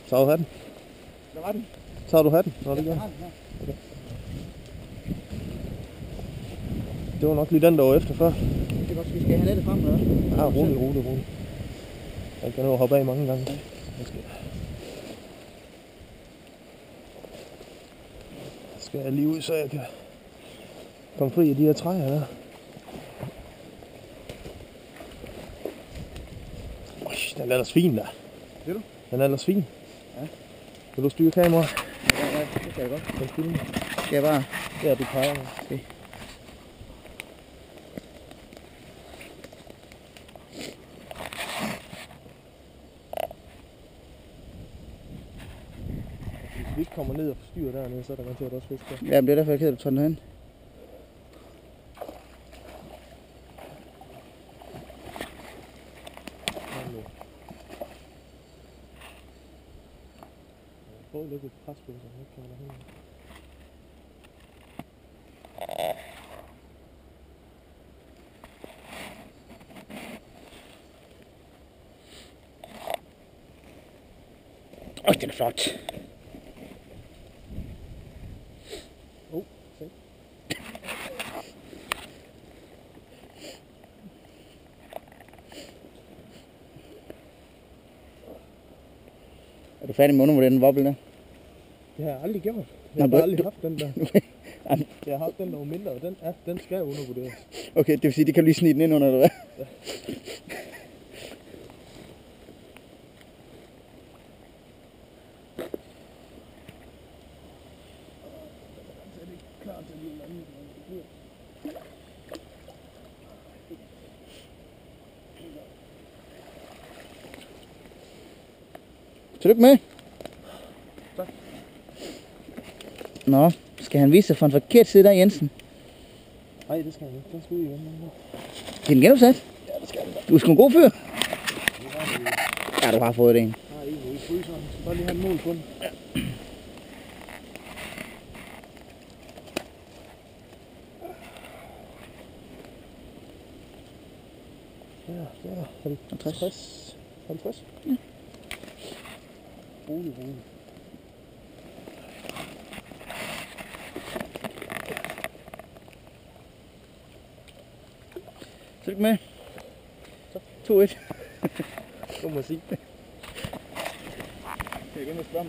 Så har du hatten. Der var den. Så har du hatten. Nå, det gør. Okay. Det var nok lige den, der var efter før. Det er godt, vi skal have nettet frem, eller hvad? Ja, rolig. Jeg kan nå at hoppe af mange gange. Skal jeg lige ud, så jeg kan komme fri af de her træer der. Den er ellers fin der. Vil du? Den er ellers fin. Ja. Vil du styre kameraet? Ja, det kan jeg godt. Den filmer. Skal jeg bare? Ja, du peger mig. Okay. Hvis vi ikke kommer ned og forstyrrer dernede, så er der garanteret også fisk der. Ja, men det er derfor, jeg keder, at du tager den hen. Prøv at lægge et pres på, så han ikke kommer derhen. Den er flot. Se. Er du færdig med at undervurdere den wobbel der? Det har jeg aldrig gjort. Jeg har aldrig haft den der. Jeg har haft den der var mindre, og den skal undervurderes. Okay, det vil sige, det kan lige snige den ind under, eller hvad? Ja. Tillykke med. Tak. Nå, skal han vise sig fra en forkert side der, Jensen? Nej, det skal han ikke. Den skal ud igen. Skal den genopsat? Ja, det skal den da. Du er sgu en god fyr. Ja, du har fået det, ikke? Nej, ikke i fryseren. Jeg skal bare lige have en mål på den. Ja. Ja, der er 50. 50? Ja. Rolig. Tillykke med. Tak. 2-1. Så må jeg sige. Jeg kan spørge